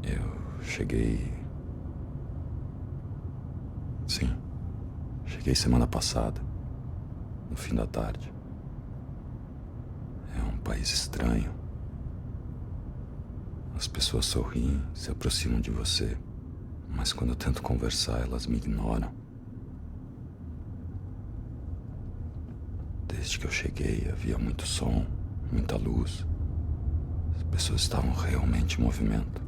Eu cheguei... Sim, cheguei semana passada, no fim da tarde. É um país estranho. As pessoas sorriem, se aproximam de você, mas quando eu tento conversar, elas me ignoram. Desde que eu cheguei, havia muito som, muita luz. As pessoas estavam realmente em movimento.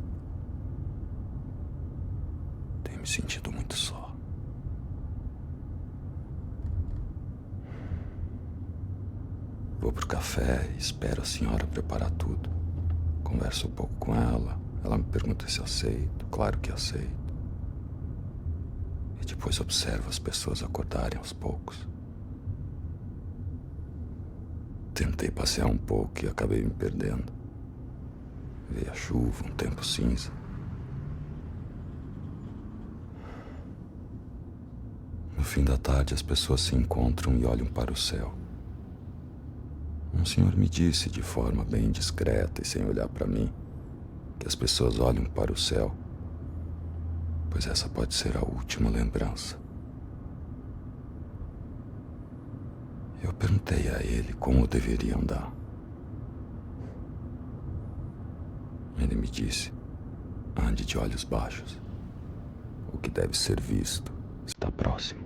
Tenho me sentido muito só. Vou pro café e espero a senhora preparar tudo. Converso um pouco com ela. Ela me pergunta se aceito. Claro que aceito. E depois observo as pessoas acordarem aos poucos. Tentei passear um pouco e acabei me perdendo. Veio a chuva, um tempo cinza. No fim da tarde, as pessoas se encontram e olham para o céu. Um senhor me disse de forma bem discreta e sem olhar para mim que as pessoas olham para o céu, pois essa pode ser a última lembrança. Eu perguntei a ele como deveria andar. Ele me disse: ande de olhos baixos. O que deve ser visto está próximo.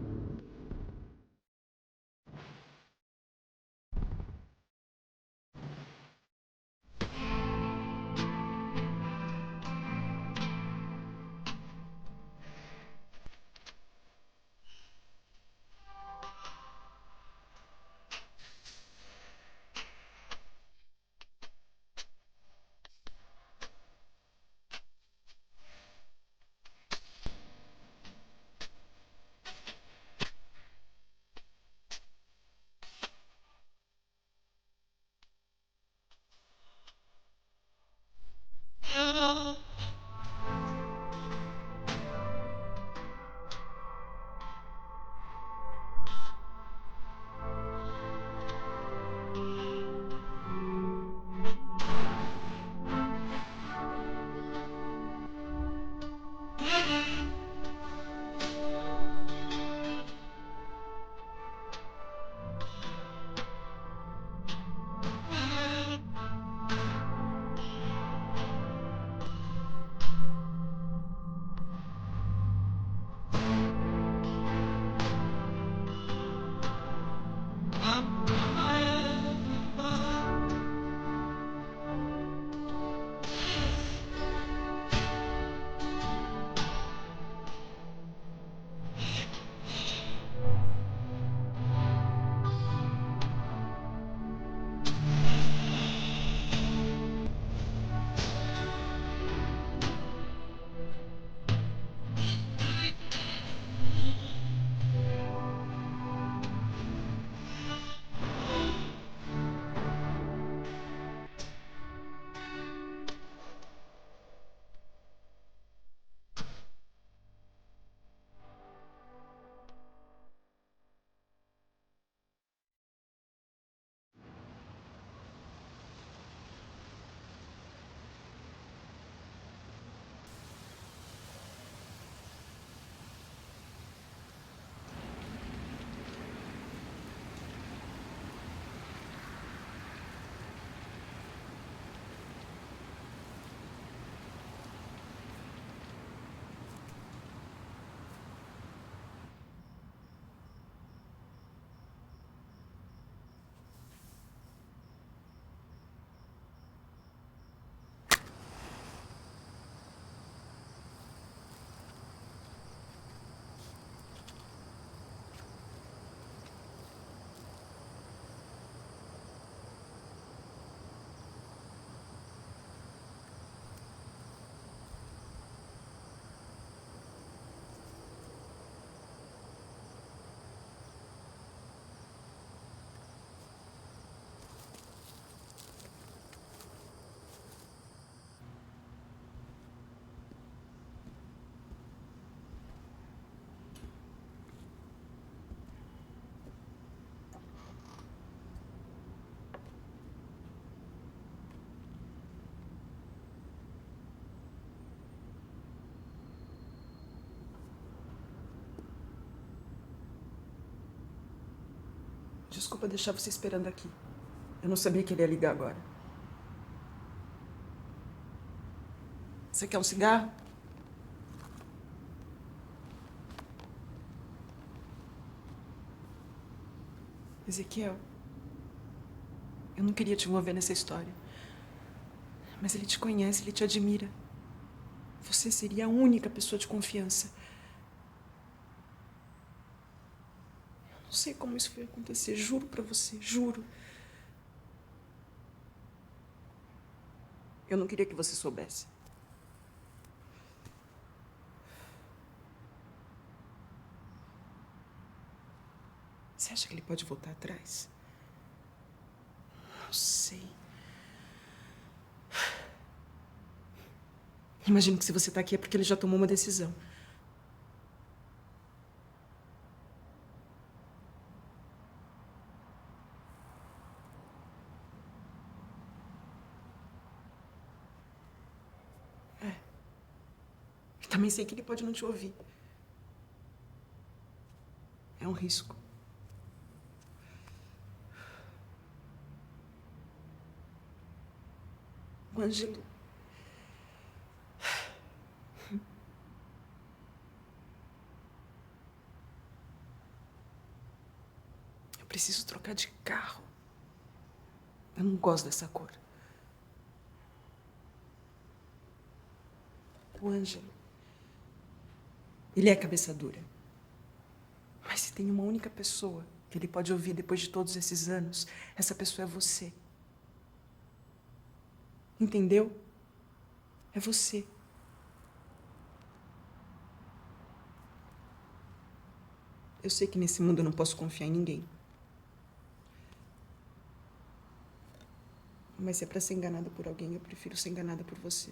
Desculpa deixar você esperando aqui. Eu não sabia que ele ia ligar agora. Você quer um cigarro? Ezequiel, eu não queria te envolver nessa história. Mas ele te conhece, ele te admira. Você seria a única pessoa de confiança. Eu não sei como isso foi acontecer, juro pra você, juro. Eu não queria que você soubesse. Você acha que ele pode voltar atrás? Não sei. Imagino que se você tá aqui é porque ele já tomou uma decisão. Também sei que ele pode não te ouvir. É um risco. O Ângelo... Eu preciso trocar de carro. Eu não gosto dessa cor. O Ângelo... Ele é cabeça dura. Mas se tem uma única pessoa que ele pode ouvir depois de todos esses anos, essa pessoa é você. Entendeu? É você. Eu sei que nesse mundo eu não posso confiar em ninguém. Mas se é pra ser enganada por alguém, eu prefiro ser enganada por você.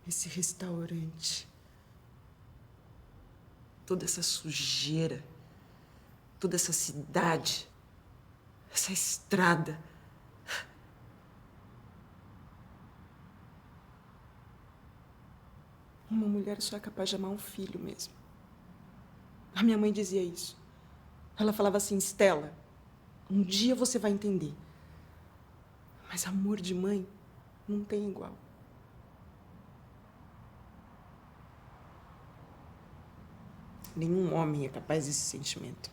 Esse restaurante, toda essa sujeira, toda essa cidade, essa estrada. Uma mulher só é capaz de amar um filho mesmo. A minha mãe dizia isso. Ela falava assim, Stela, um dia você vai entender. Mas amor de mãe não tem igual. Nenhum homem é capaz desse sentimento.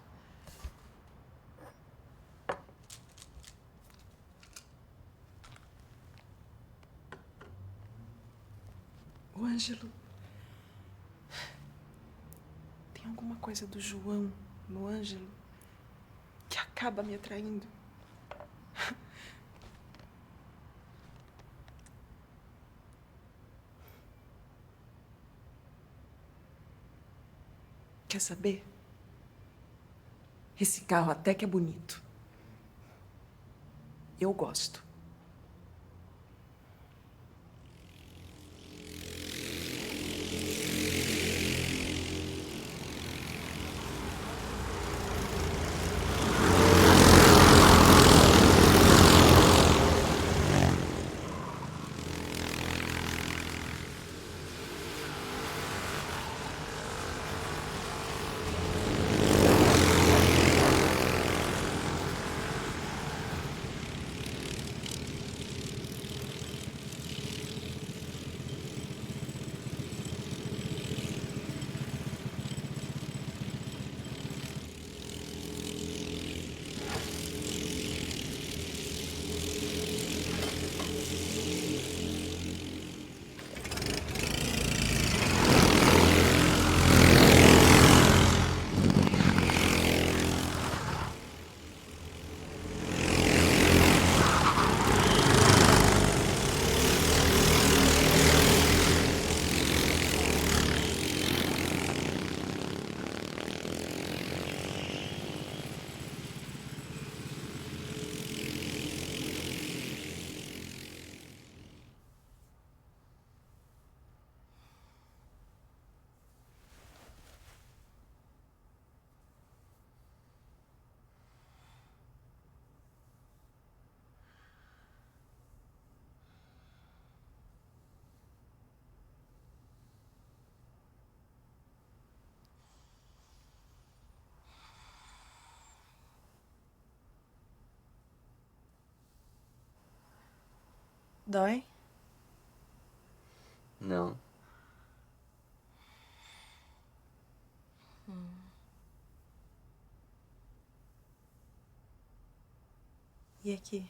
O Ângelo... Tem alguma coisa do João no Ângelo que acaba me atraindo. Quer saber? Esse carro até que é bonito. Eu gosto. Dói? Não. E aqui?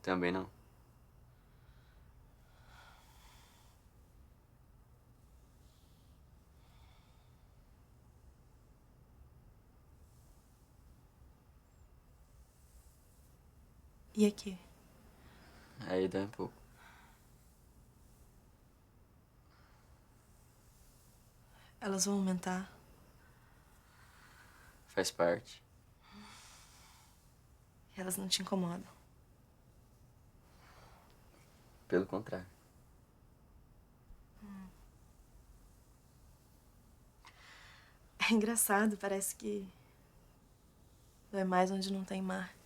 Também não. E aqui? Aí dá um pouco. Elas vão aumentar? Faz parte. Elas não te incomodam? Pelo contrário. É engraçado, parece que dói mais onde não tem marca.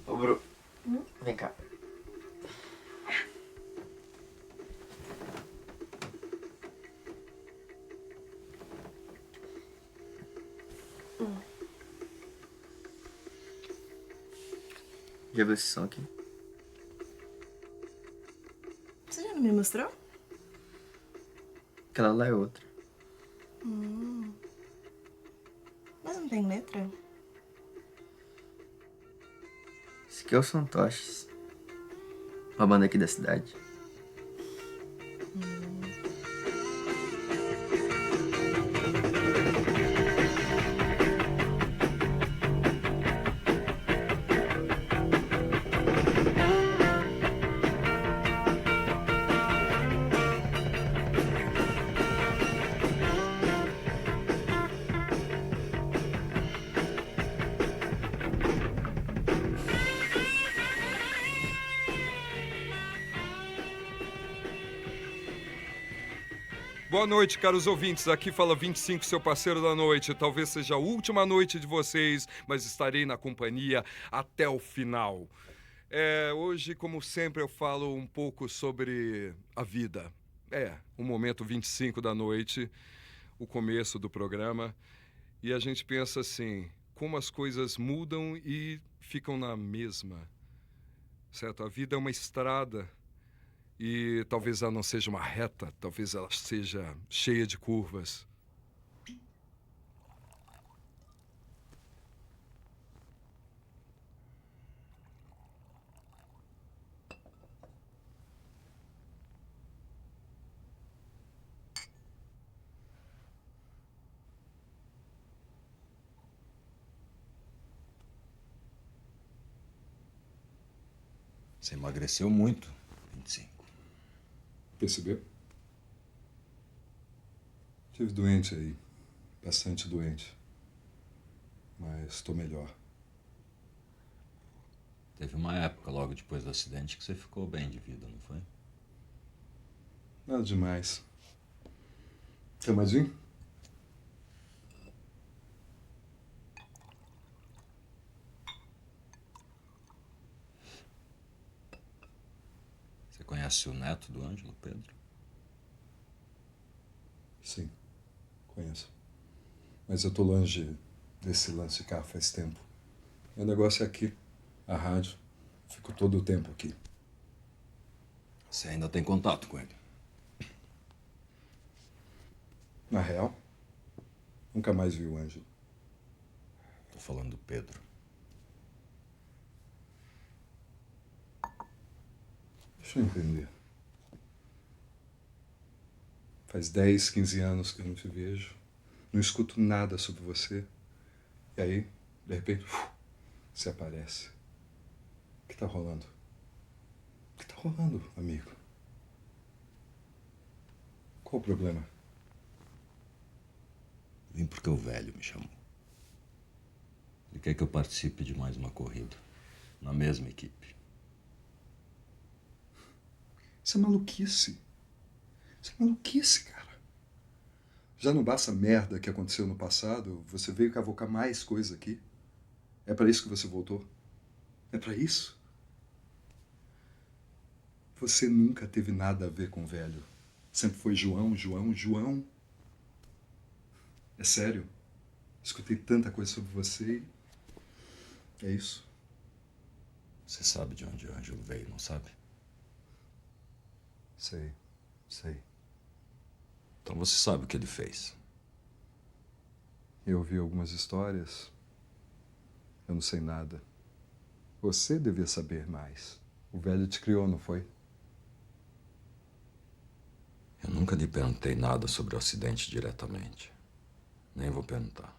Ô, Bruno. Vem cá. Já viu esse som aqui? Você já não me mostrou? Aquela lá é outra. Mas não tem letra? Esse aqui é o Fantoches. Uma banda aqui da cidade. Boa noite, caros ouvintes. Aqui fala 25, seu parceiro da noite. Talvez seja a última noite de vocês, mas estarei na companhia até o final. Hoje, como sempre, eu falo um pouco sobre a vida. O momento 25 da noite, o começo do programa. E a gente pensa assim, como as coisas mudam e ficam na mesma. Certo? A vida é uma estrada. E talvez ela não seja uma reta, talvez ela seja cheia de curvas. Você emagreceu muito, 25. Percebeu? Estive doente aí, bastante doente. Mas estou melhor. Teve uma época logo depois do acidente que você ficou bem de vida, não foi? Nada demais. Quer mais vinho? Você conhece o neto do Ângelo, Pedro? Sim, conheço. Mas eu tô longe desse lance de carro faz tempo. Meu negócio é aqui, a rádio. Fico todo o tempo aqui. Você ainda tem contato com ele? Na real, nunca mais vi o Ângelo. Tô falando do Pedro. Deixa eu entender. Faz 10, 15 anos que eu não te vejo. Não escuto nada sobre você. E aí, de repente, você aparece. O que tá rolando? O que tá rolando, amigo? Qual o problema? Vim porque o velho me chamou. Ele quer que eu participe de mais uma corrida. Na mesma equipe. Isso é maluquice. Isso é maluquice, cara. Já não basta a merda que aconteceu no passado, você veio cavocar mais coisa aqui? É pra isso que você voltou? É pra isso? Você nunca teve nada a ver com o velho. Sempre foi João, João, João. É sério. Escutei tanta coisa sobre você e... é isso. Você sabe de onde o Ângelo veio, não sabe? Sei, sei. Então você sabe o que ele fez. Eu ouvi algumas histórias. Eu não sei nada. Você devia saber mais. O velho te criou, não foi? Eu nunca lhe perguntei nada sobre o acidente diretamente. Nem vou perguntar.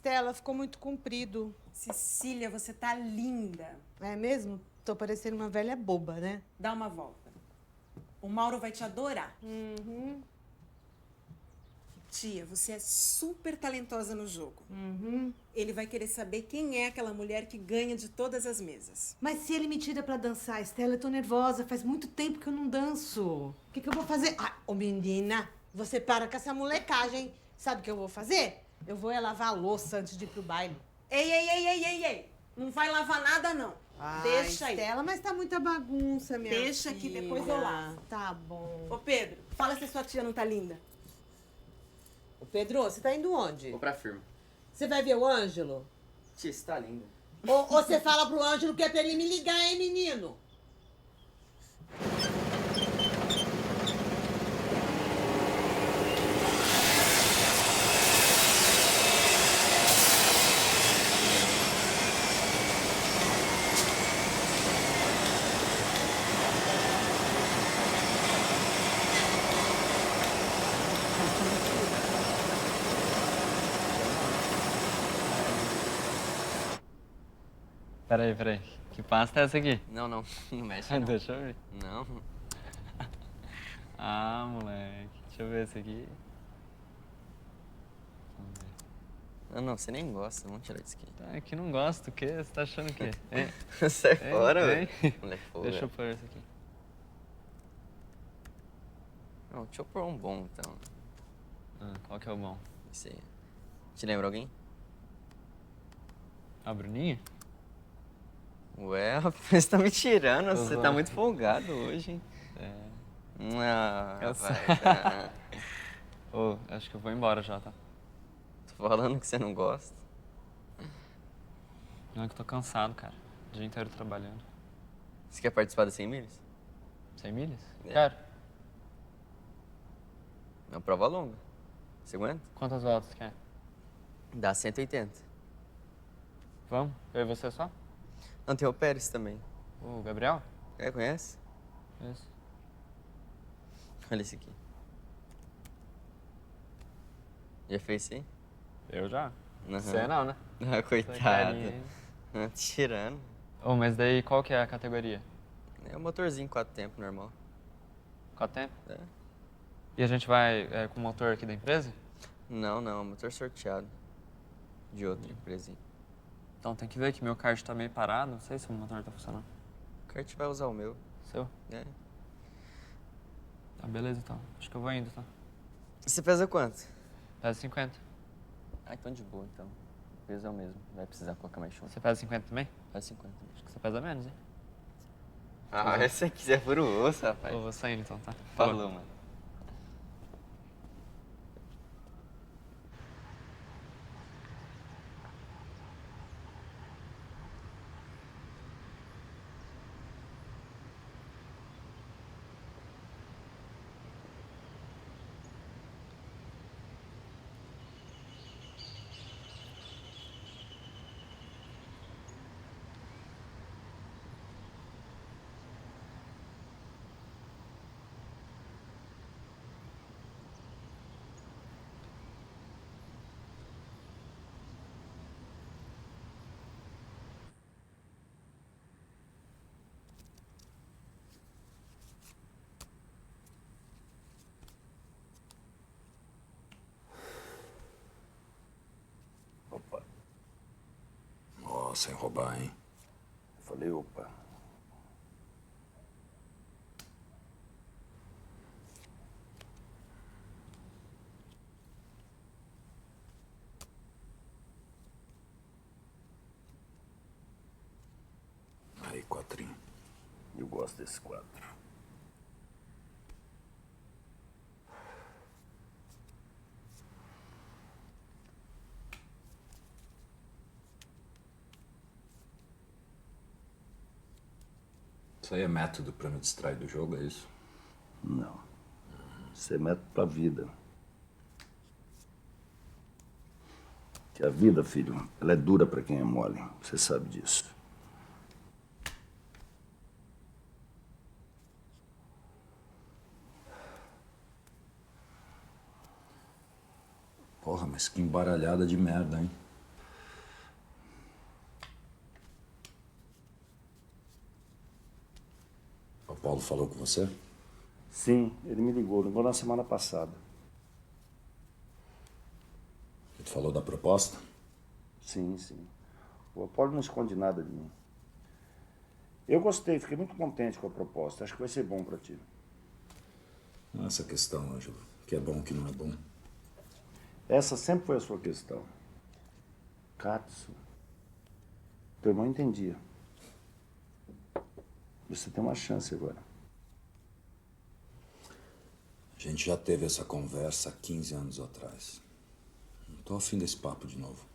Stela, ficou muito comprido. Cecília, você tá linda. É mesmo? Tô parecendo uma velha boba, né? Dá uma volta. O Mauro vai te adorar. Uhum. Tia, você é super talentosa no jogo. Uhum. Ele vai querer saber quem é aquela mulher que ganha de todas as mesas. Mas se ele me tira pra dançar, Stela, eu tô nervosa. Faz muito tempo que eu não danço. O que eu vou fazer? Ah, ô menina, você para com essa molecagem. Sabe o que eu vou fazer? Eu vou lavar a louça antes de ir pro baile. Ei! Não vai lavar nada, não. Ah, Deixa aí. Stela, mas tá muita bagunça, minha filha. Deixa aqui, depois eu lavo. Tá bom. Ô, Pedro, fala se a sua tia não tá linda. Ô, Pedro, você tá indo onde? Vou pra firma. Você vai ver o Ângelo? Tia, você tá linda. Ou você fala pro Ângelo que é pra ele me ligar, hein, menino? Peraí. Que pasta é essa aqui? Não mexe não. Deixa eu ver. Não. Ah, moleque. Deixa eu ver esse aqui. Não, você nem gosta, vamos tirar isso aqui. Tá, que não gosto, o quê? Você tá achando o quê? Sai fora, velho. Moleque, Deixa eu pôr esse aqui. Não, deixa eu pôr um bom, então. Qual que é o bom? Esse aí. Te lembra alguém? A Bruninha? Ué, rapaz, você tá me tirando, você Uhum. tá muito folgado hoje, hein? Eu Rapaz, Ô, acho que eu vou embora já, tá? tô falando que você não gosta. Não é que eu tô cansado, cara. O dia inteiro trabalhando. Você quer participar das 100 milhas? 100 milhas? É. Quero. É uma prova longa. Você aguenta? Quantas voltas quer? Dá 180. Vamos? Eu e você só? Não, tem o Pérez também. O Gabriel? Conhece? Isso. Olha esse aqui. Já fez sim? Eu já. Uhum. Você não, né? Ah, coitado. carinha, Tirando. Ô, mas daí qual que é a categoria? É um motorzinho 4 tempos, normal. 4 tempo? É. E a gente vai com o motor aqui da empresa? Não, motor sorteado. De outra empresinha. Então tem que ver que meu kart tá meio parado. Não sei se o motor tá funcionando. O kart vai usar o meu. Seu? É. Tá, beleza então. Acho que eu vou indo, tá? Você pesa quanto? Pesa 50. Ah, então de boa, então. O peso é o mesmo. Não vai precisar colocar mais chumbo. Você pesa 50 também? Pesa 50. Acho que você pesa menos, hein? Ah, se você quiser por o osso, rapaz. Eu vou saindo então, tá? Falou, mano. Opa. Ó, sem roubar, hein? Falei, opa. Aí, quatrinho. Eu gosto desse quadro. Isso aí é método pra me distrair do jogo, é isso? Não. Isso é método pra vida. Que a vida, filho, ela é dura pra quem é mole. Você sabe disso. Porra, mas que embaralhada de merda, hein? O Paulo falou com você? Sim, ele me ligou na semana passada. Ele falou da proposta? Sim. O Apolo não esconde nada de mim. Eu gostei, fiquei muito contente com a proposta. Acho que vai ser bom pra ti. Essa questão, Ângelo, que é bom, o que não é bom. Essa sempre foi a sua questão. Katsu. Teu irmão entendia. Você tem uma chance agora. A gente já teve essa conversa há 15 anos atrás. Não tô afim desse papo de novo.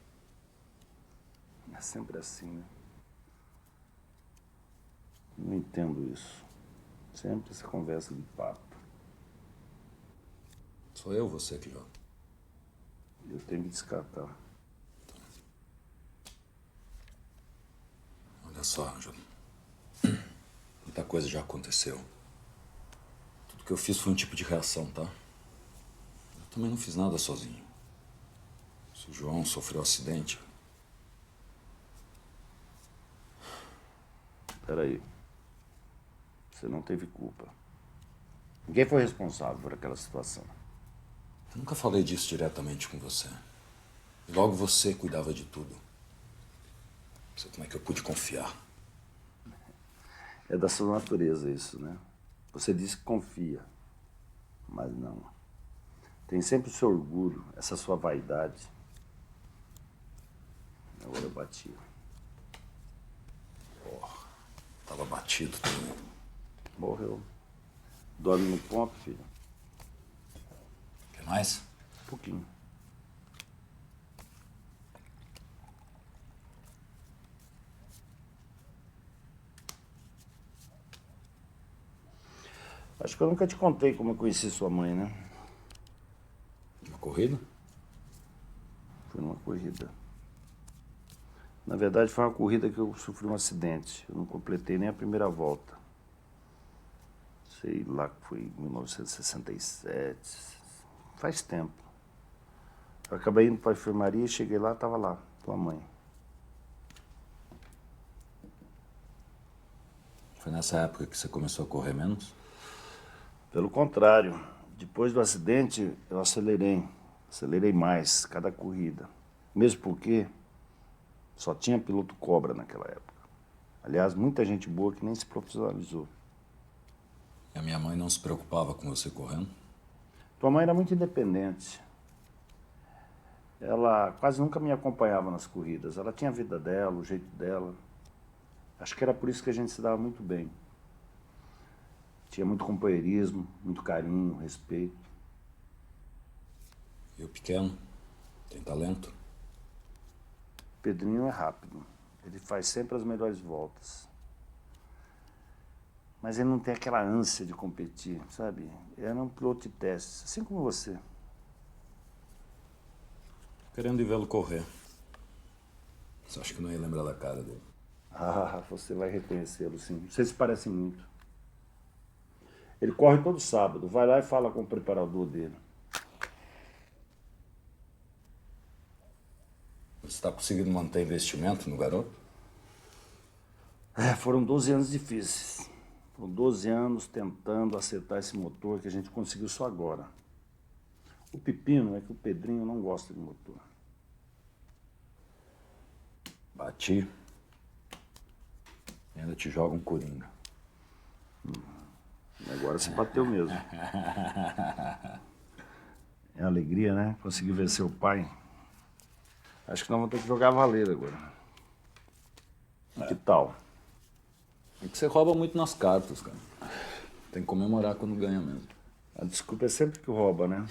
É sempre assim, né? Não entendo isso. Sempre essa conversa de papo. Sou eu você que joga. Eu tenho que descartar. Olha só, Ângelo. Muita coisa já aconteceu. Tudo que eu fiz foi um tipo de reação, tá? Eu também não fiz nada sozinho. Se o João sofreu um acidente... Peraí. Você não teve culpa. Ninguém foi responsável por aquela situação. Eu nunca falei disso diretamente com você. E logo você cuidava de tudo. Não sei como é que eu pude confiar. É da sua natureza isso, né? Você disse que confia, mas não. Tem sempre o seu orgulho, essa sua vaidade. Agora eu bati. Porra, tava batido também. Morreu. Dorme no ponto, filho? Quer mais? Um pouquinho. Acho que eu nunca te contei como eu conheci sua mãe, né? Uma corrida? Foi numa corrida. Na verdade, foi uma corrida que eu sofri um acidente. Eu não completei nem a primeira volta. Sei lá que foi em 1967. Faz tempo. Eu acabei indo para a enfermaria e cheguei lá, estava lá, tua mãe. Foi nessa época que você começou a correr menos? Pelo contrário, depois do acidente eu acelerei mais cada corrida. Mesmo porque só tinha piloto cobra naquela época. Aliás, muita gente boa que nem se profissionalizou. E a minha mãe não se preocupava com você correndo? Tua mãe era muito independente. Ela quase nunca me acompanhava nas corridas. Ela tinha a vida dela, o jeito dela. Acho que era por isso que a gente se dava muito bem. Tinha muito companheirismo, muito carinho, respeito. E o pequeno? Tem talento? Pedrinho é rápido. Ele faz sempre as melhores voltas. Mas ele não tem aquela ânsia de competir, sabe? Ele era um piloto de testes, assim como você. Querendo ir vê-lo correr. Você acha que não ia lembrar da cara dele? Ah, você vai reconhecê-lo, sim. Vocês se parecem muito. Ele corre todo sábado. Vai lá e fala com o preparador dele. Você está conseguindo manter investimento no garoto? Foram 12 anos difíceis. Foram 12 anos tentando acertar esse motor que a gente conseguiu só agora. O pepino é que o Pedrinho não gosta de motor. Bati. E ainda te joga um coringa. Agora você bateu mesmo. É alegria, né? Conseguir vencer o pai. Acho que nós vamos ter que jogar valeiro agora. Que tal? É que você rouba muito nas cartas, cara. Tem que comemorar quando ganha mesmo. A desculpa é sempre que rouba, né?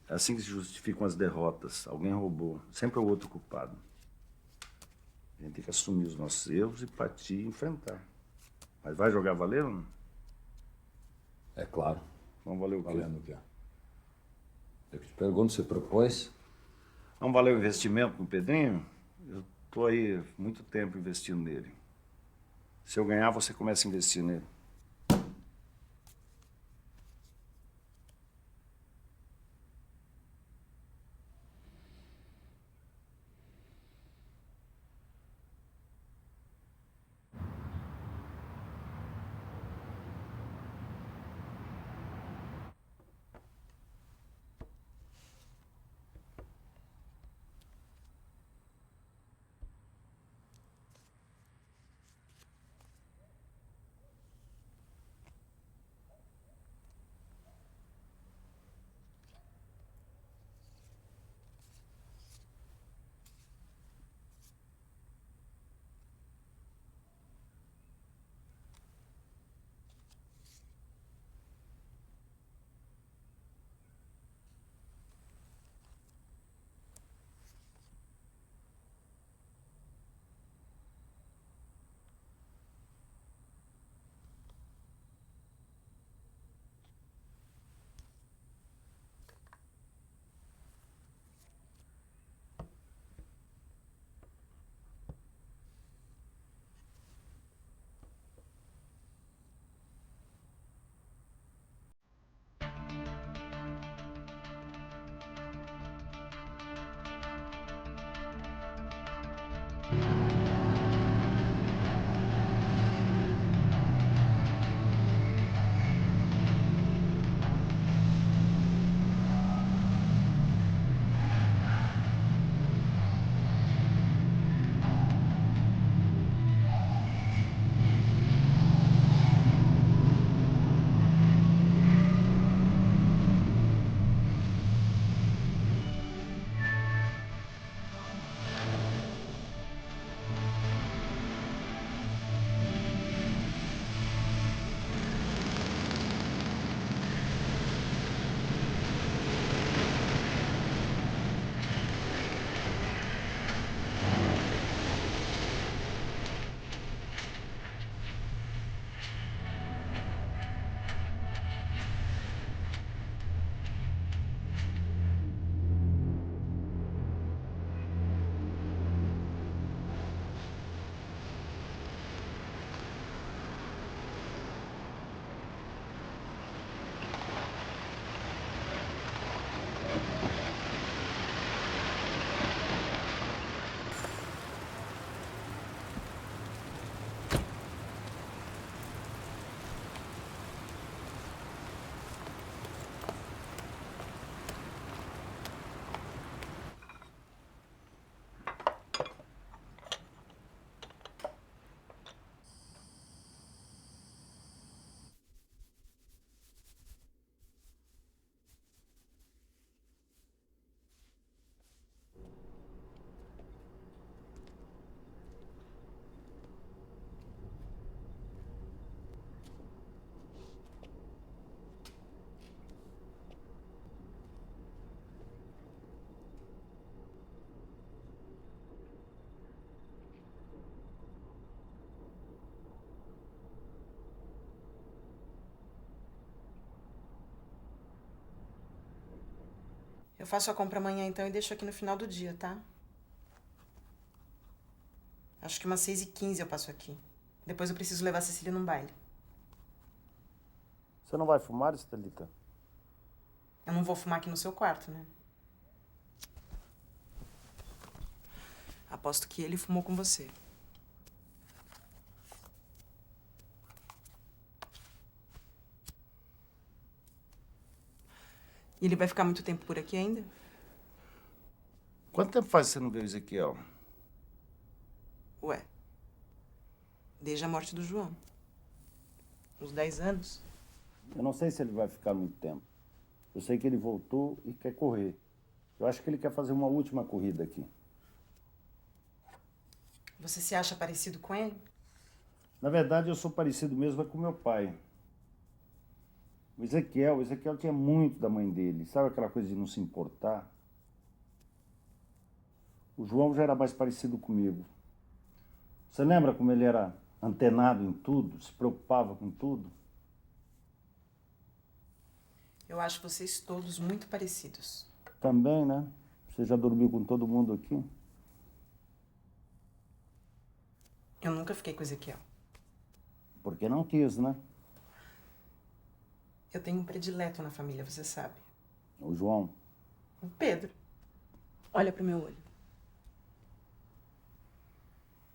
É assim que se justificam as derrotas. Alguém roubou. Sempre é o outro culpado. A gente tem que assumir os nossos erros e partir e enfrentar. Mas vai jogar valeiro ou não? É claro. Vamos valer o quê? Valendo o quê? Eu que te pergunto, você propôs? Vamos valer o investimento no Pedrinho? Eu tô aí muito tempo investindo nele. Se eu ganhar, você começa a investir nele. Eu faço a compra amanhã, então, e deixo aqui no final do dia, tá? Acho que umas 6h15 eu passo aqui. Depois eu preciso levar a Cecília num baile. Você não vai fumar, Estelita? Eu não vou fumar aqui no seu quarto, né? Aposto que ele fumou com você. E ele vai ficar muito tempo por aqui ainda? Quanto tempo faz que você não vê o Ezequiel? Ué, desde a morte do João. Uns 10 anos. Eu não sei se ele vai ficar muito tempo. Eu sei que ele voltou e quer correr. Eu acho que ele quer fazer uma última corrida aqui. Você se acha parecido com ele? Na verdade, eu sou parecido mesmo com meu pai. O Ezequiel tinha muito da mãe dele. Sabe aquela coisa de não se importar? O João já era mais parecido comigo. Você lembra como ele era antenado em tudo, se preocupava com tudo? Eu acho vocês todos muito parecidos. Também, né? Você já dormiu com todo mundo aqui? Eu nunca fiquei com o Ezequiel. Porque não quis, né? Eu tenho um predileto na família, você sabe. O João. O Pedro. Olha pro meu olho.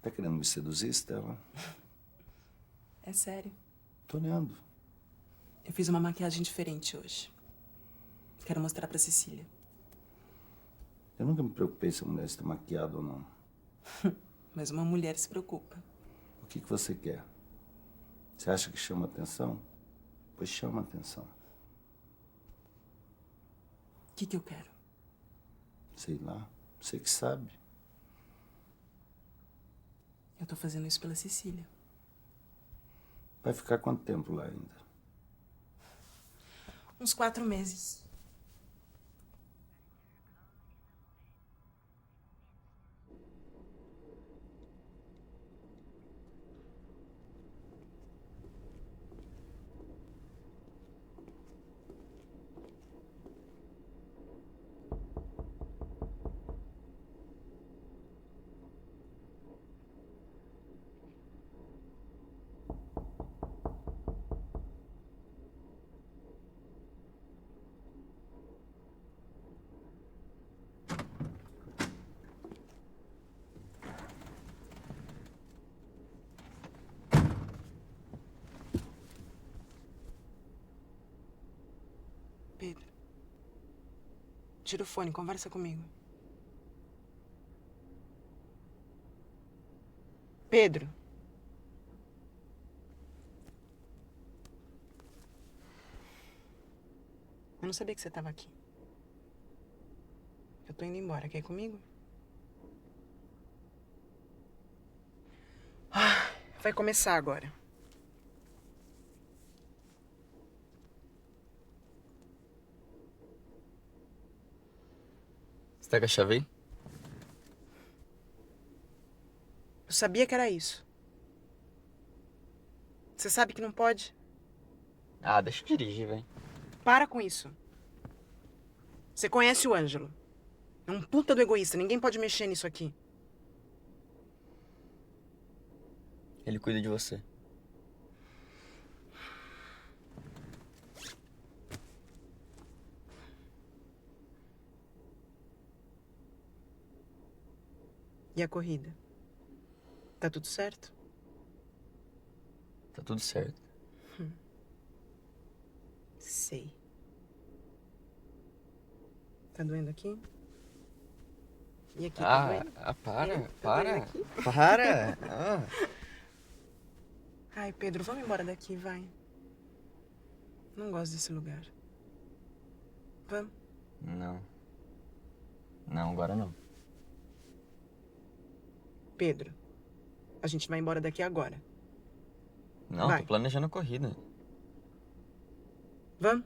Tá querendo me seduzir, Stela? É sério. Tô olhando. Eu fiz uma maquiagem diferente hoje. Quero mostrar pra Cecília. Eu nunca me preocupei se a mulher está maquiada ou não. Mas uma mulher se preocupa. O que você quer? Você acha que chama atenção? Pois chama atenção. O que eu quero? Sei lá. Você que sabe. Eu tô fazendo isso pela Cecília. Vai ficar quanto tempo lá ainda? Uns 4 meses. Pedro, tira o fone, conversa comigo. Pedro. Eu não sabia que você estava aqui. Eu tô indo embora, quer ir comigo? Vai começar agora. Você tá com a chave aí? Eu sabia que era isso. Você sabe que não pode? Ah, deixa eu dirigir, velho. Para com isso. Você conhece o Ângelo. É um puta do egoísta. Ninguém pode mexer nisso aqui. Ele cuida de você. E a corrida? Tá tudo certo? Tá tudo certo. Sei. Tá doendo aqui? E aqui tá doendo? Para, Tá doendo aqui? para. Ai, Pedro, vamos embora daqui, vai. Não gosto desse lugar. Vamos? Não. Não, agora não. Pedro, a gente vai embora daqui agora. Não, Vai. tô planejando a corrida. Vamos?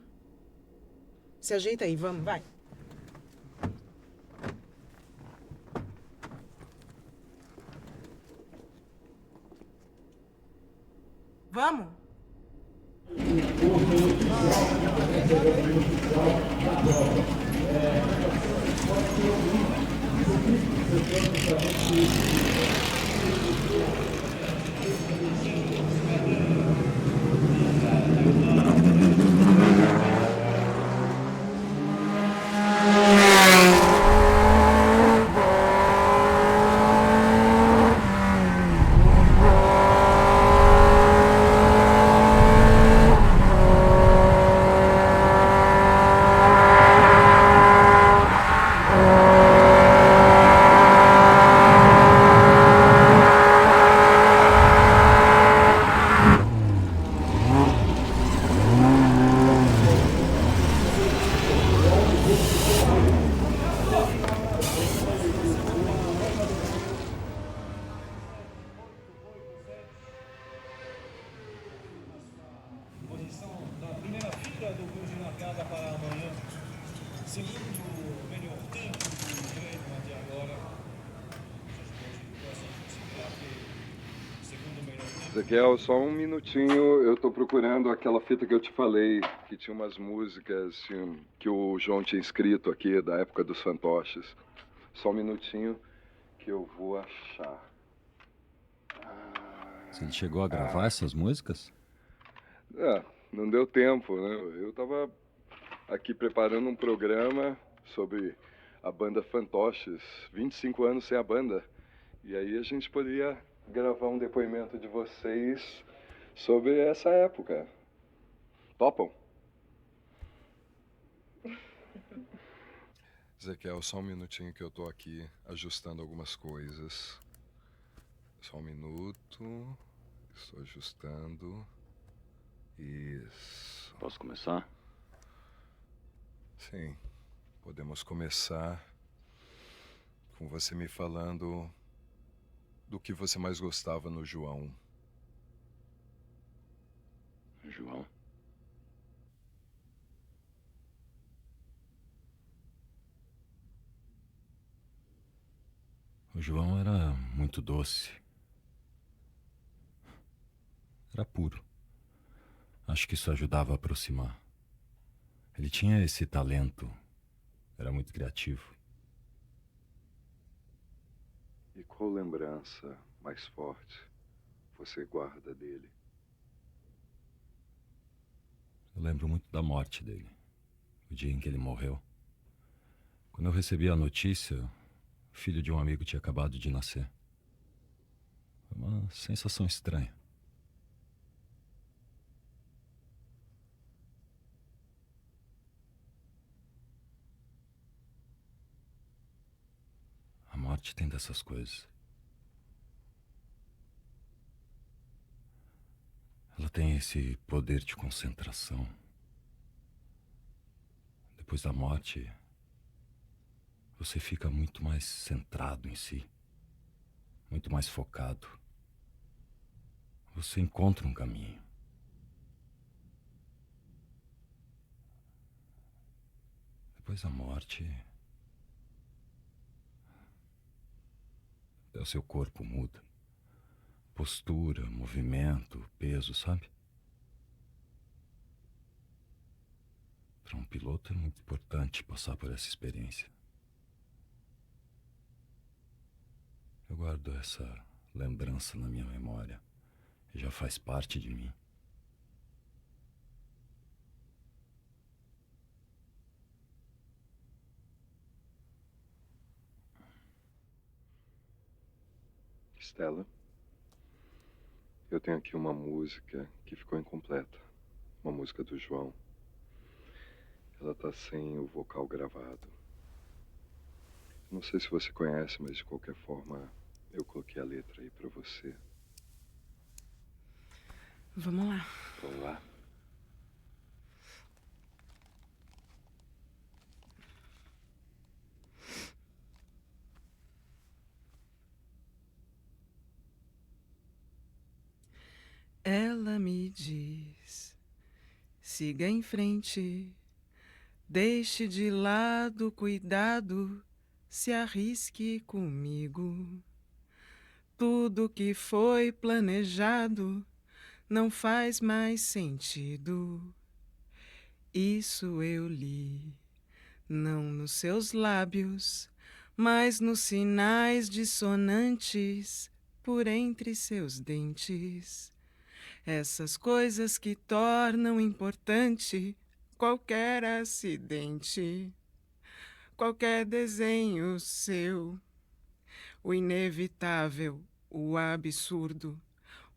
Se ajeita aí, vamos, vai. Vamos? Ezequiel, só um minutinho, eu tô procurando aquela fita que eu te falei, que tinha umas músicas que o João tinha escrito aqui, da época dos fantoches. Só um minutinho que eu vou achar. Você chegou a gravar essas músicas? Não deu tempo, né? Eu tava aqui preparando um programa sobre a banda Fantoches, 25 anos sem a banda. E aí a gente poderia gravar um depoimento de vocês sobre essa época. Topam? Ezequiel, só um minutinho que eu tô aqui ajustando algumas coisas. Só um minuto. Estou ajustando. Isso. Posso começar? Sim. Podemos começar com você me falando do que você mais gostava no João. João? O João era muito doce. Era puro. Acho que isso ajudava a aproximar. Ele tinha esse talento. Era muito criativo. E qual lembrança mais forte você guarda dele? Eu lembro muito da morte dele. O dia em que ele morreu. Quando eu recebi a notícia, o filho de um amigo tinha acabado de nascer. Foi uma sensação estranha. A morte tem dessas coisas. Ela tem esse poder de concentração. Depois da morte, você fica muito mais centrado em si, muito mais focado. Você encontra um caminho. Depois da morte, o seu corpo muda. Postura, movimento, peso, sabe? Para um piloto é muito importante passar por essa experiência. Eu guardo essa lembrança na minha memória. E já faz parte de mim. Stela, eu tenho aqui uma música que ficou incompleta. Uma música do João. Ela tá sem o vocal gravado. Não sei se você conhece, mas de qualquer forma eu coloquei a letra aí pra você. Vamos lá. Vamos lá. Ela me diz, siga em frente, deixe de lado o cuidado, se arrisque comigo. Tudo que foi planejado não faz mais sentido. Isso eu li, não nos seus lábios, mas nos sinais dissonantes por entre seus dentes. Essas coisas que tornam importante qualquer acidente, qualquer desenho seu, o inevitável, o absurdo,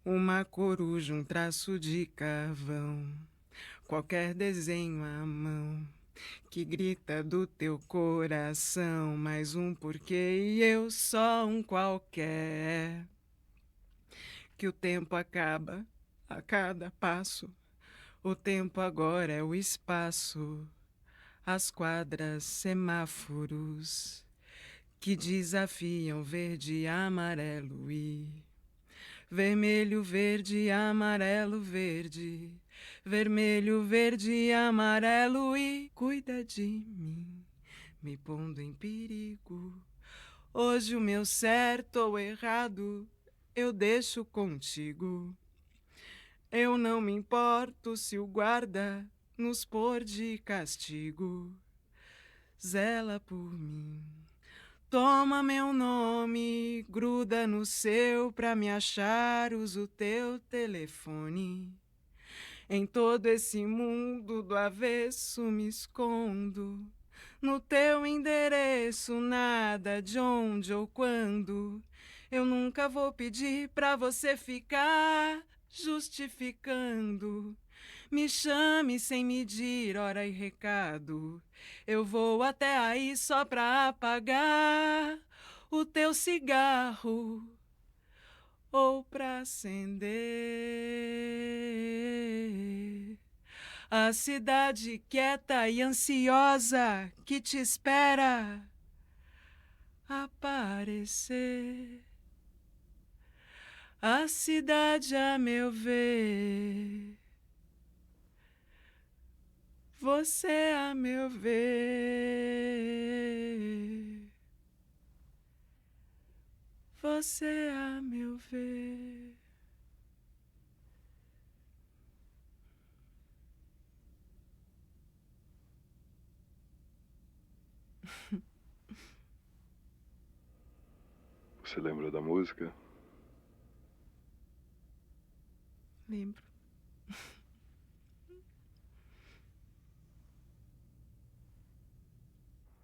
uma coruja, um traço de carvão, qualquer desenho à mão que grita do teu coração, mais um porquê e eu só um qualquer. Que o tempo acaba a cada passo, o tempo agora é o espaço, as quadras, semáforos que desafiam verde, amarelo e vermelho, verde, amarelo, verde, vermelho, verde, amarelo e cuida de mim, me pondo em perigo. Hoje o meu certo ou errado eu deixo contigo. Eu não me importo se o guarda nos pôr de castigo. Zela por mim. Toma meu nome, gruda no seu pra me achar, usa o teu telefone. Em todo esse mundo do avesso me escondo. No teu endereço, nada de onde ou quando. Eu nunca vou pedir pra você ficar justificando. Me chame sem medir hora e recado. Eu vou até aí só pra apagar o teu cigarro ou pra acender. A cidade quieta e ansiosa que te espera aparecer. A cidade, a meu ver, você a meu ver, você a meu ver. Você lembra da música? Lembro.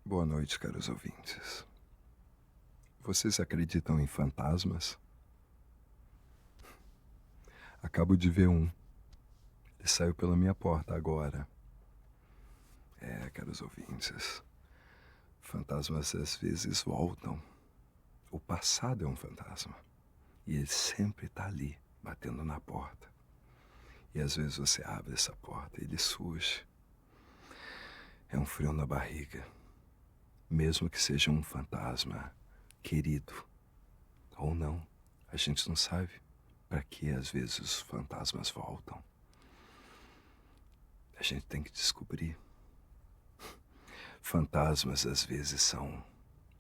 Boa noite, caros ouvintes. Vocês acreditam em fantasmas? Acabo de ver um. Ele saiu pela minha porta agora. Caros ouvintes, fantasmas às vezes voltam. O passado é um fantasma. E ele sempre está ali, batendo na porta. E às vezes você abre essa porta e ele surge. É um frio na barriga. Mesmo que seja um fantasma querido. Ou não, a gente não sabe para que às vezes os fantasmas voltam. A gente tem que descobrir. Fantasmas às vezes são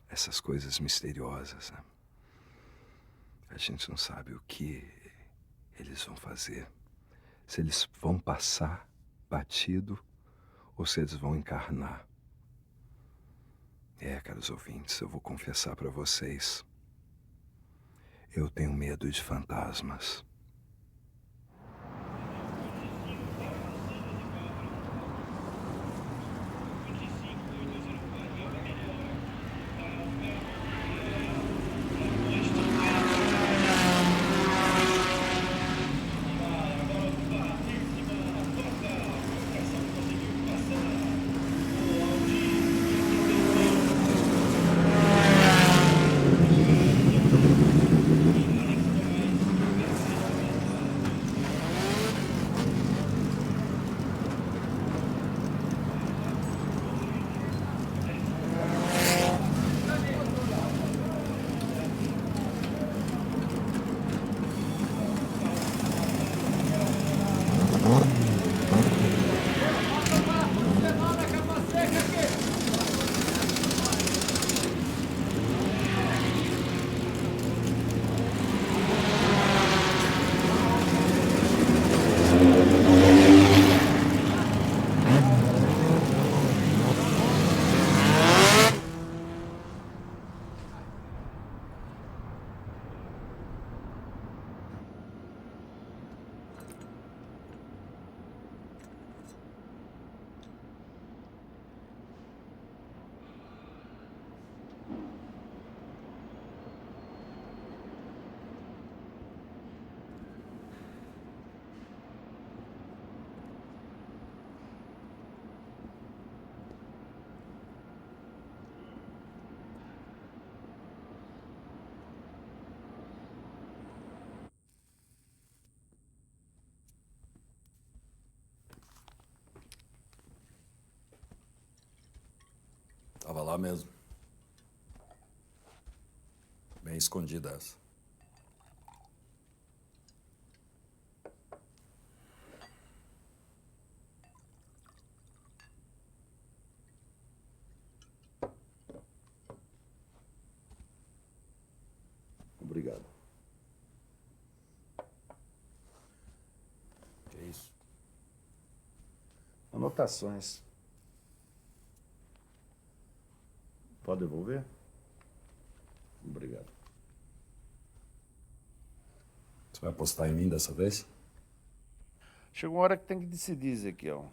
essas coisas misteriosas, né? A gente não sabe o que eles vão fazer. Se eles vão passar batido ou se eles vão encarnar. Caros ouvintes, eu vou confessar para vocês. Eu tenho medo de fantasmas. lá mesmo. Bem escondida essa. Obrigado. Que é isso? Anotações. Pode devolver? Obrigado. Você vai apostar em mim dessa vez? Chegou uma hora que tem que decidir, Ezequiel.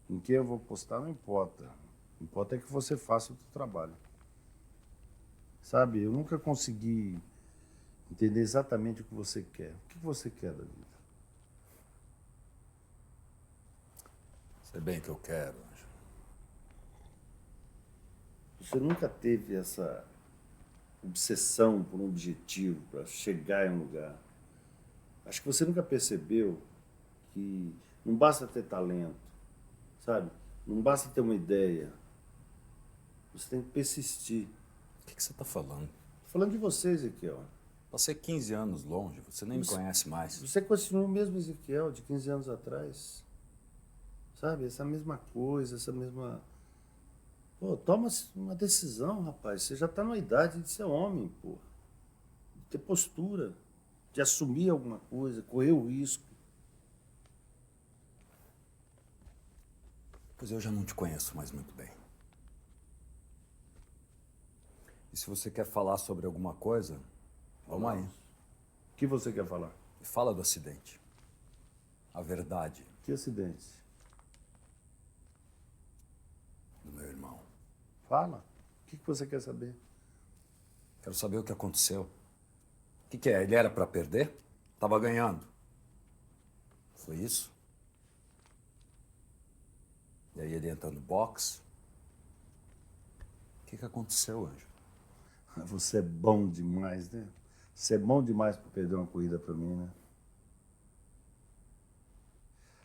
Em quem eu vou apostar não importa. Importa é que você faça o seu trabalho. Sabe, eu nunca consegui entender exatamente o que você quer. O que você quer da vida? Sei bem que eu quero, Anjo. Você nunca teve essa obsessão por um objetivo, para chegar em um lugar. Acho que você nunca percebeu que não basta ter talento, sabe? Não basta ter uma ideia. Você tem que persistir. O que você está falando? Tô falando de você, Ezequiel. Passei 15 anos longe, você nem me conhece mais. Você continua o mesmo Ezequiel de 15 anos atrás. Sabe? Essa mesma coisa, essa mesma... Pô, toma uma decisão, rapaz. Você já tá numa idade de ser homem, pô. De ter postura, de assumir alguma coisa, correr o risco. Pois eu já não te conheço mais muito bem. E se você quer falar sobre alguma coisa, vamos aí. O que você quer falar? Fala do acidente. A verdade. Que acidente? Do meu irmão. Fala. O que você quer saber? Quero saber o que aconteceu. O que é? Ele era para perder? Tava ganhando. Foi isso? E aí ele entra no box. O que aconteceu, Anjo? Você é bom demais, né? Você é bom demais para perder uma corrida para mim, né?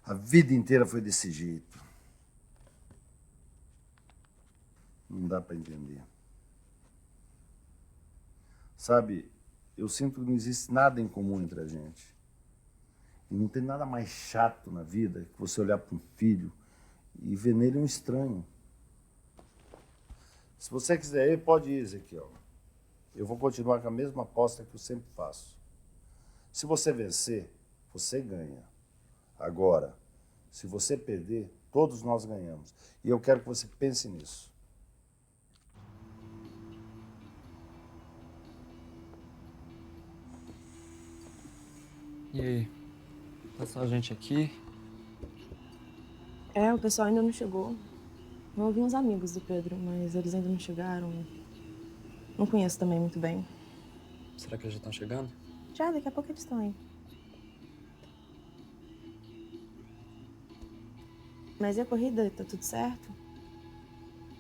A vida inteira foi desse jeito. Não dá para entender. Sabe, eu sinto que não existe nada em comum entre a gente. E não tem nada mais chato na vida que você olhar para um filho e ver nele um estranho. Se você quiser ir, pode ir, Ezequiel. Eu vou continuar com a mesma aposta que eu sempre faço. Se você vencer, você ganha. Agora, se você perder, todos nós ganhamos. E eu quero que você pense nisso. E aí? Tá só a gente aqui? É, o pessoal ainda não chegou. Eu ouvi uns amigos do Pedro, mas eles ainda não chegaram. Não conheço também muito bem. Será que eles já estão chegando? Já, daqui a pouco eles estão aí. Mas e a corrida? Tá tudo certo?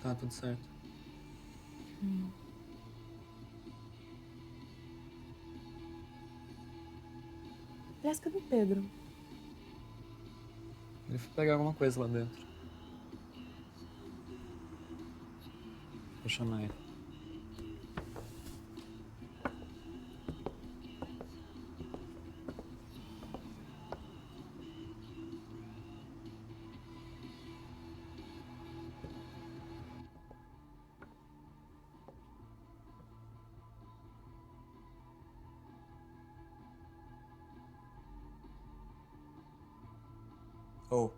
Tá, tudo certo. Aliás, cadê o Pedro? Ele foi pegar alguma coisa lá dentro. Vou chamar ele. Ô,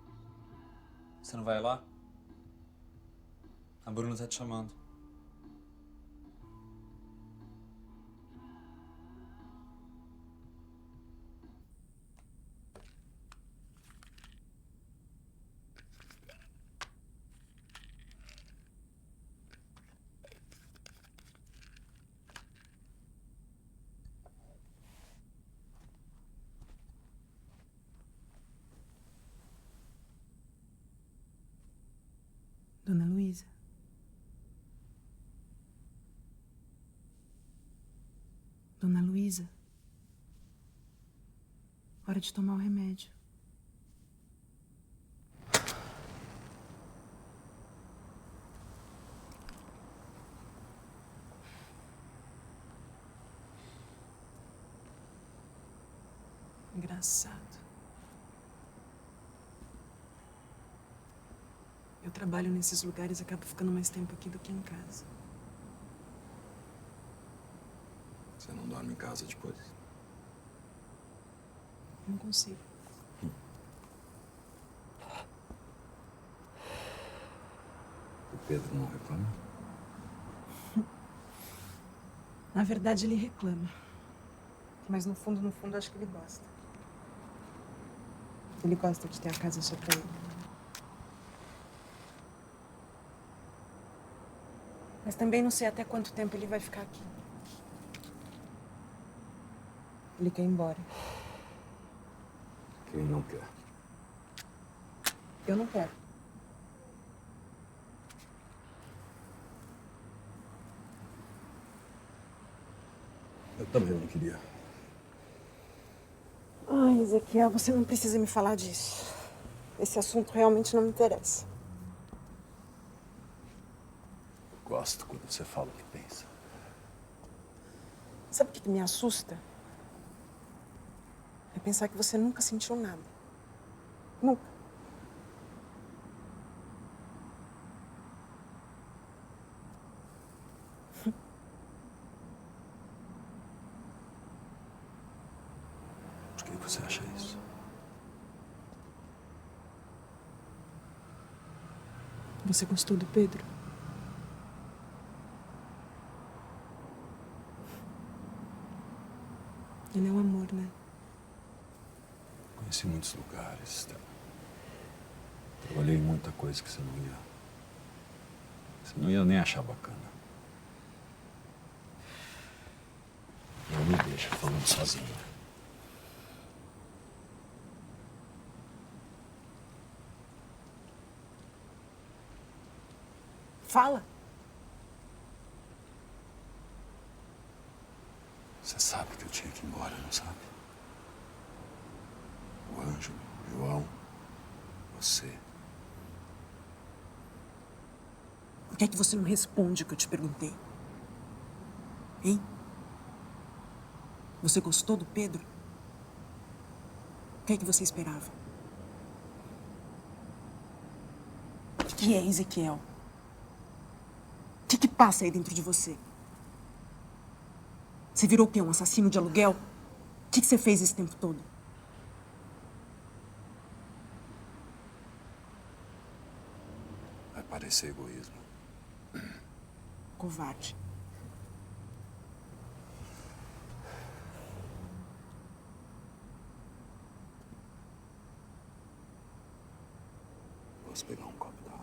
você não vai lá? A Bruno tá te chamando. Dona Luísa. Dona Luísa. Hora de tomar o remédio. Engraçado. Eu trabalho nesses lugares e acabo ficando mais tempo aqui do que em casa. Você não dorme em casa depois? Não consigo. O Pedro não reclama? Na verdade, ele reclama. Mas no fundo, acho que ele gosta. Ele gosta de ter a casa só pra ele. Mas também não sei até quanto tempo ele vai ficar aqui. Ele quer ir embora. Quem não quer? Eu não quero. Eu também não queria. Ai, Ezequiel, você não precisa me falar disso. Esse assunto realmente não me interessa. Gosto quando você fala o que pensa. Sabe o que me assusta? É pensar que você nunca sentiu nada. Nunca. Por que você acha isso? Você gostou do Pedro? Ele é um amor, né? Conheci muitos lugares, Stela. Trabalhei em muita coisa que você não ia. Você não ia nem achar bacana. Não me deixa falando sozinho. Fala. Você sabe que eu tinha que ir embora, não sabe? O Anjo, o João, você. Por que é que você não responde o que eu te perguntei? Hein? Você gostou do Pedro? O que é que você esperava? O que é, Ezequiel? O que passa aí dentro de você? Você virou o quê? Um assassino de aluguel? O que você fez esse tempo todo? Vai parecer egoísmo. Covarde. Posso pegar um copo d'água?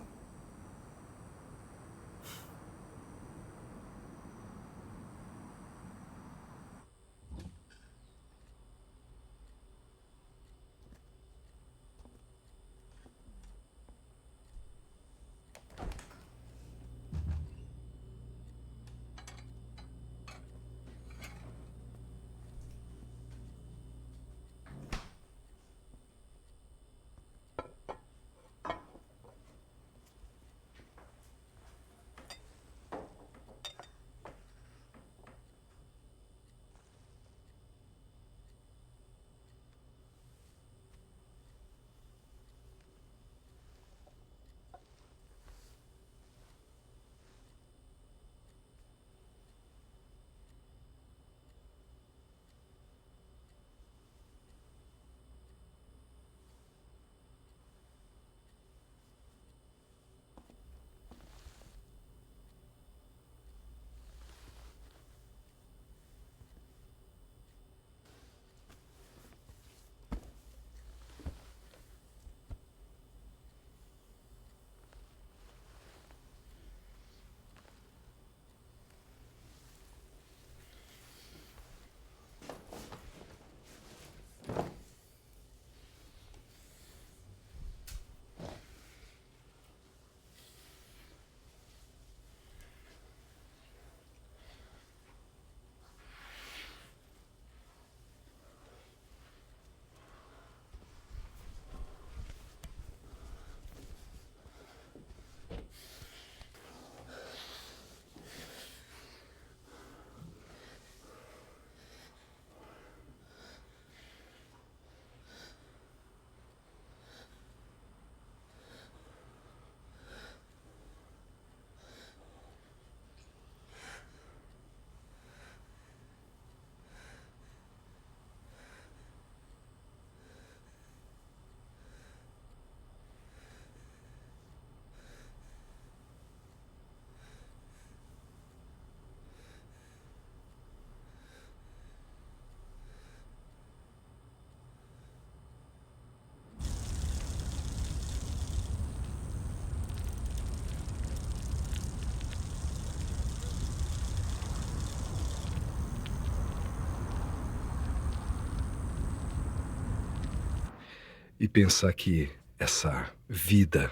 e pensar que essa vida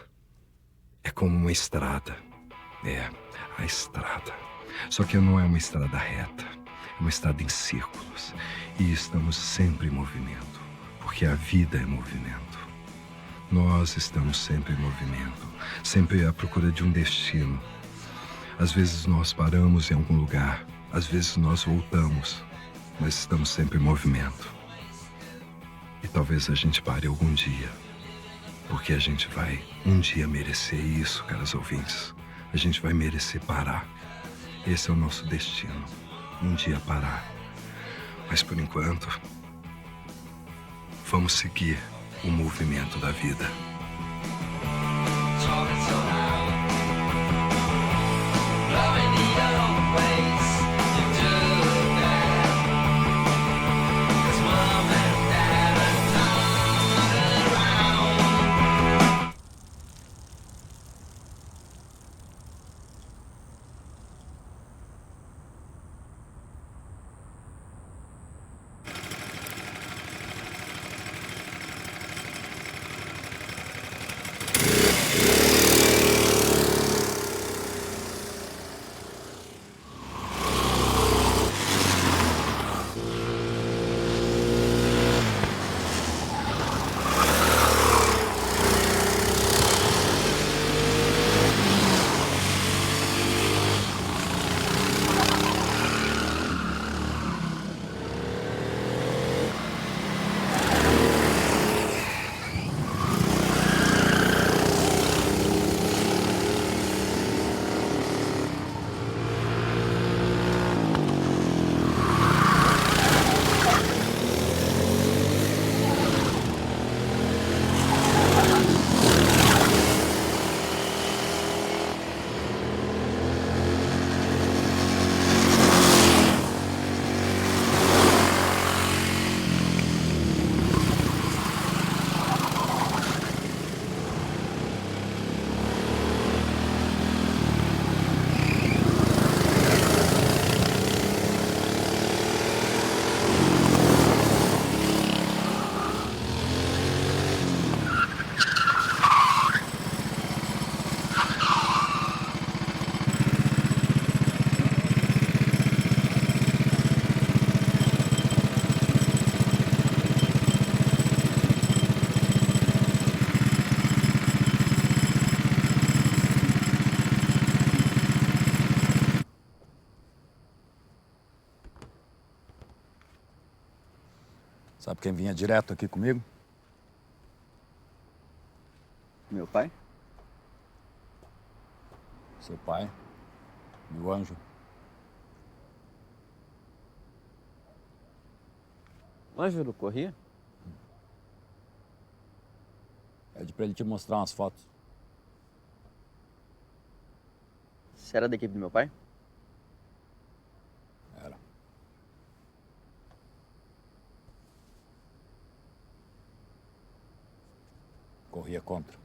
é como uma estrada. É, a estrada. Só que não é uma estrada reta, é uma estrada em círculos. E estamos sempre em movimento, porque a vida é movimento. Nós estamos sempre em movimento, sempre à procura de um destino. Às vezes nós paramos em algum lugar, às vezes nós voltamos, mas estamos sempre em movimento. E talvez a gente pare algum dia, porque a gente vai um dia merecer isso, caros ouvintes. A gente vai merecer parar. Esse é o nosso destino, um dia parar. Mas por enquanto, vamos seguir o movimento da vida. Sabe quem vinha direto aqui comigo? Meu pai? Seu pai e o anjo. O anjo não corria? Pede pra ele te mostrar umas fotos. Você era da equipe do meu pai? Era. Corria contra.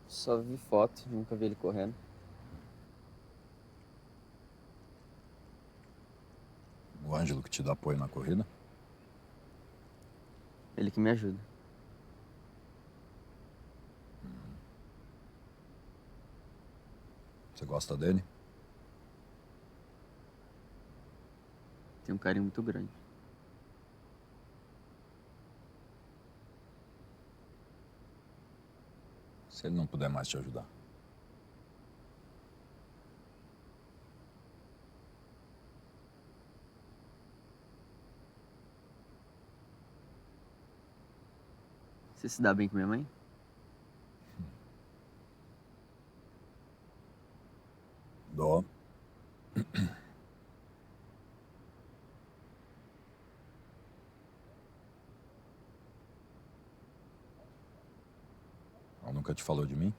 Só vi foto, nunca vi ele correndo. O Ângelo que te dá apoio na corrida? Ele que me ajuda. Você gosta dele? Tem um carinho muito grande. Se ele não puder mais te ajudar. Você se dá bem com minha mãe? Dó. Ela nunca te falou de mim?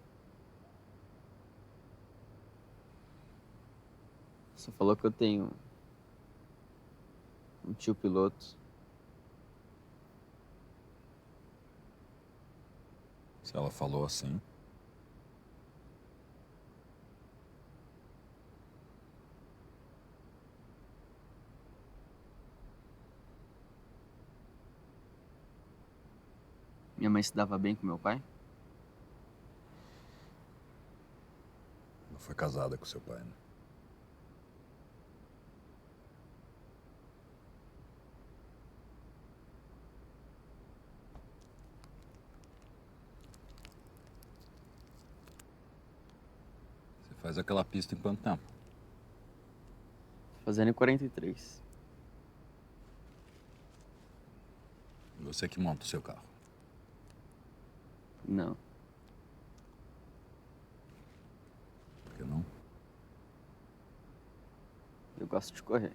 Só falou que eu tenho um tio piloto. Se ela falou assim. Minha mãe se dava bem com meu pai? Não foi casada com seu pai, né? Você faz aquela pista em quanto tempo? Fazendo em 43. Você que monta o seu carro. Não. Por que não? Eu gosto de correr.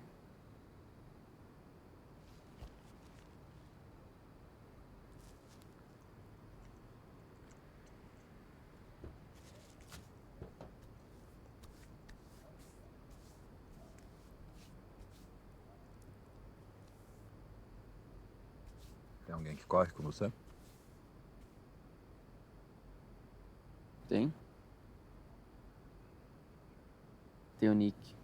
Tem alguém que corre com você? Tem? Tem o Nick.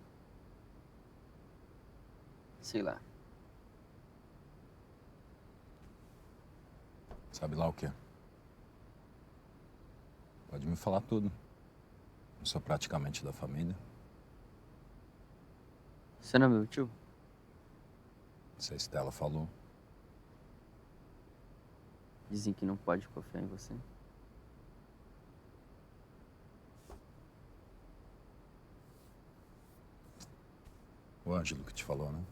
Sei lá. Sabe lá o quê? Pode me falar tudo. Eu sou praticamente da família. Você não é meu tio? Se a Stela falou. Dizem que não pode confiar em você. O Ângelo que te falou, né?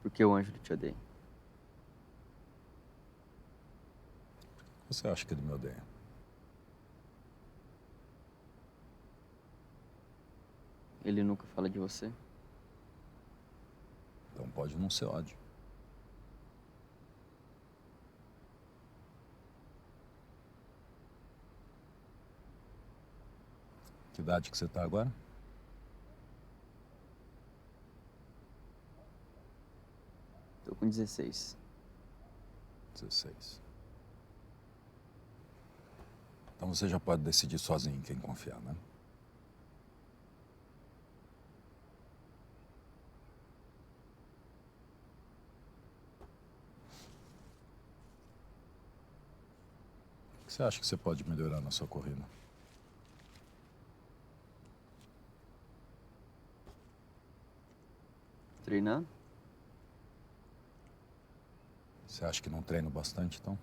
Por que o Ângelo te odeia? Você acha que ele me odeia? Ele nunca fala de você? Então pode não ser ódio. Que idade que você tá agora? Tô com 16. 16. Então você já pode decidir sozinho em quem confiar, né? O que você acha que você pode melhorar na sua corrida? Treinando? Você acha que não treino bastante, então?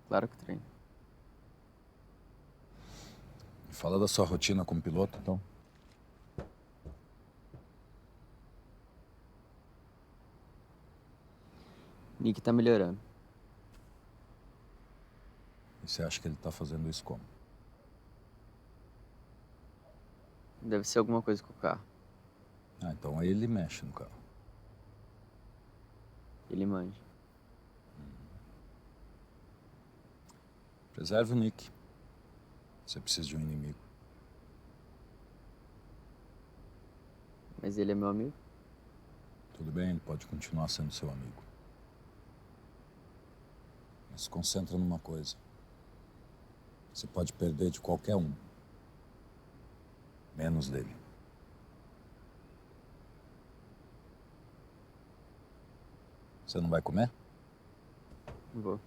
Claro que treino. Fala da sua rotina como piloto, então. Nick tá melhorando. E você acha que ele tá fazendo isso como? Deve ser alguma coisa com o carro. Ah, então aí ele mexe no carro. Ele manja. Preserve o Nick. Você precisa de um inimigo. Mas ele é meu amigo? Tudo bem, ele pode continuar sendo seu amigo. Mas se concentra numa coisa. Você pode perder de qualquer um. Menos dele. Você não vai comer? Vou.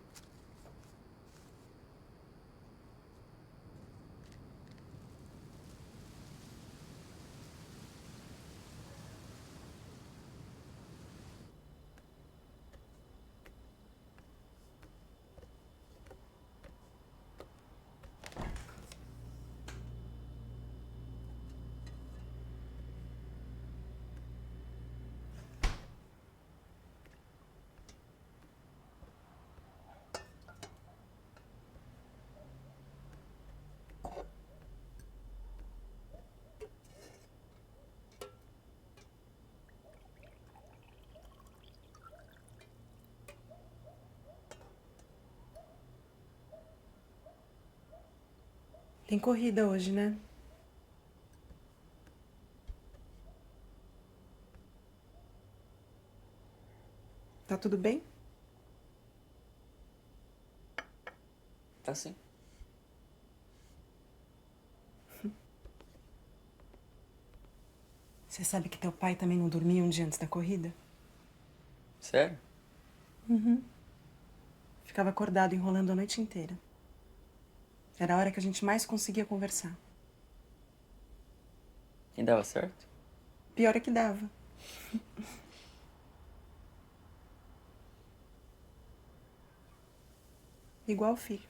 Tem corrida hoje, né? Tá tudo bem? Tá sim. Você sabe que teu pai também não dormia um dia antes da corrida? Sério? Uhum. Ficava acordado, enrolando a noite inteira. Era a hora que a gente mais conseguia conversar. E dava certo? Pior é que dava. Igual o filho.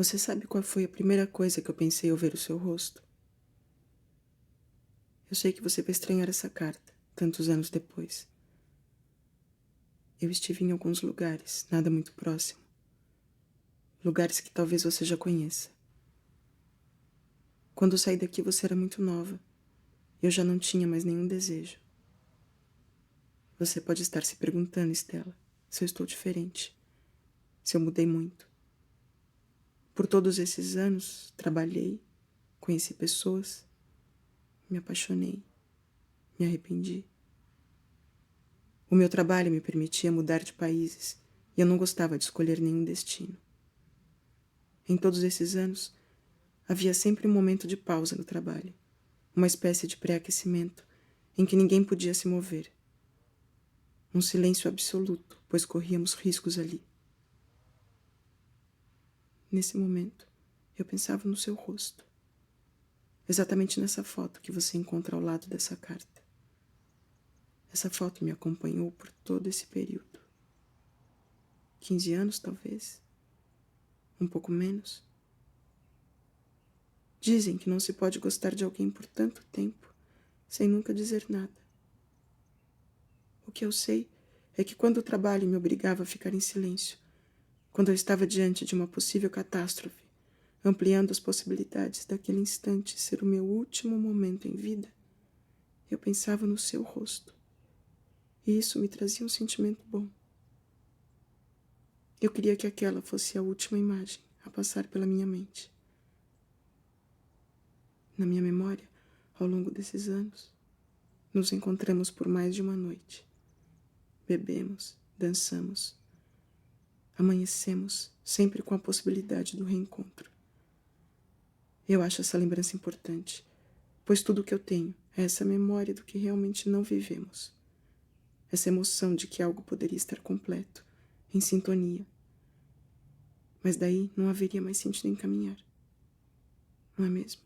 Você sabe qual foi a primeira coisa que eu pensei ao ver o seu rosto? Eu sei que você vai estranhar essa carta, tantos anos depois. Eu estive em alguns lugares, nada muito próximo. Lugares que talvez você já conheça. Quando eu saí daqui, você era muito nova. Eu já não tinha mais nenhum desejo. Você pode estar se perguntando, Stela, se eu estou diferente, se eu mudei muito. Por todos esses anos, trabalhei, conheci pessoas, me apaixonei, me arrependi. O meu trabalho me permitia mudar de países e eu não gostava de escolher nenhum destino. Em todos esses anos, havia sempre um momento de pausa no trabalho, uma espécie de pré-aquecimento em que ninguém podia se mover. Um silêncio absoluto, pois corríamos riscos ali. Nesse momento, eu pensava no seu rosto. Exatamente nessa foto que você encontra ao lado dessa carta. Essa foto me acompanhou por todo esse período. 15 anos, talvez. Um pouco menos. Dizem que não se pode gostar de alguém por tanto tempo, sem nunca dizer nada. O que eu sei é que quando o trabalho me obrigava a ficar em silêncio, quando eu estava diante de uma possível catástrofe, ampliando as possibilidades daquele instante ser o meu último momento em vida, eu pensava no seu rosto. E isso me trazia um sentimento bom. Eu queria que aquela fosse a última imagem a passar pela minha mente. Na minha memória, ao longo desses anos, nos encontramos por mais de uma noite. Bebemos, dançamos. Amanhecemos, sempre com a possibilidade do reencontro. Eu acho essa lembrança importante, pois tudo o que eu tenho é essa memória do que realmente não vivemos. Essa emoção de que algo poderia estar completo, em sintonia. Mas daí não haveria mais sentido em caminhar. Não é mesmo?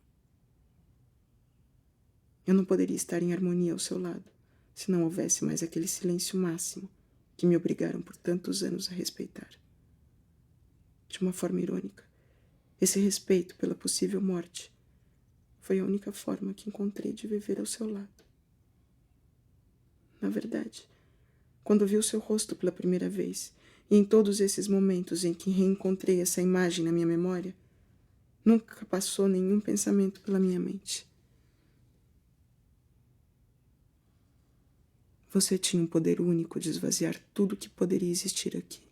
Eu não poderia estar em harmonia ao seu lado, se não houvesse mais aquele silêncio máximo que me obrigaram por tantos anos a respeitar. De uma forma irônica, esse respeito pela possível morte foi a única forma que encontrei de viver ao seu lado. Na verdade, quando vi o seu rosto pela primeira vez, e em todos esses momentos em que reencontrei essa imagem na minha memória, nunca passou nenhum pensamento pela minha mente. Você tinha um poder único de esvaziar tudo que poderia existir aqui.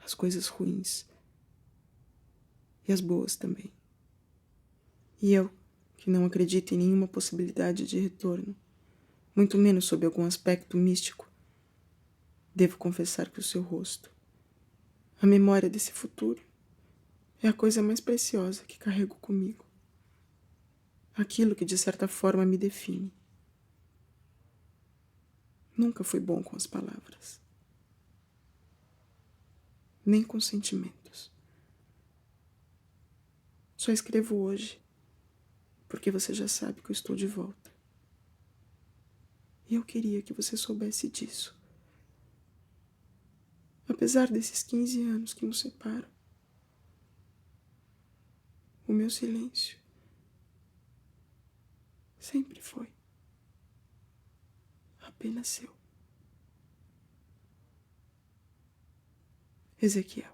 As coisas ruins. E as boas também. E eu, que não acredito em nenhuma possibilidade de retorno, muito menos sob algum aspecto místico, devo confessar que o seu rosto, a memória desse futuro, é a coisa mais preciosa que carrego comigo. Aquilo que de certa forma me define. Nunca fui bom com as palavras. Nem com sentimentos. Só escrevo hoje, porque você já sabe que eu estou de volta. E eu queria que você soubesse disso. Apesar desses 15 anos que nos separam, o meu silêncio sempre foi apenas seu. Ezequiel.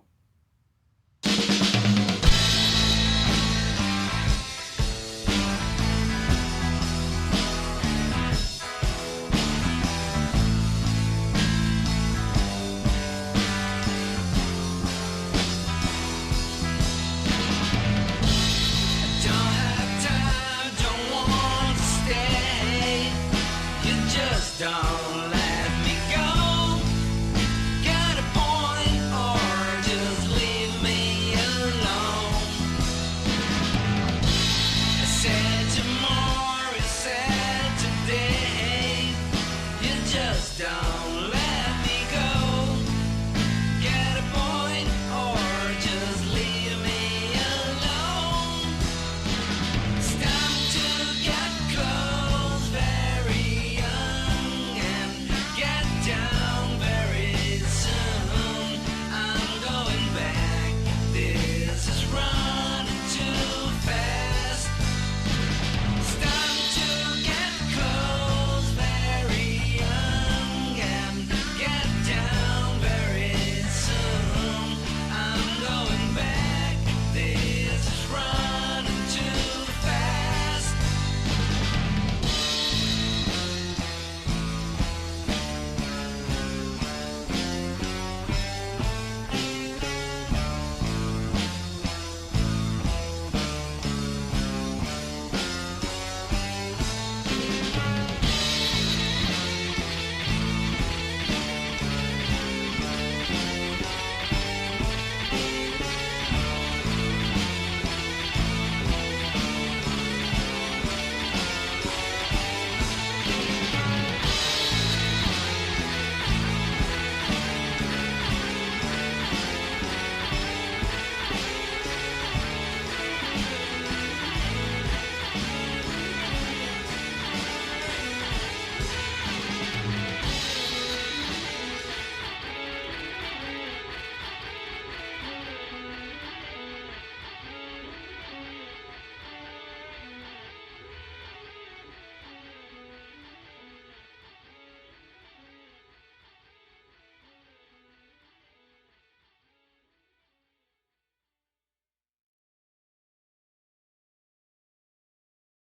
Don't let me go. Got a point, or just leave me alone. I said tomorrow, I said today. You just don't.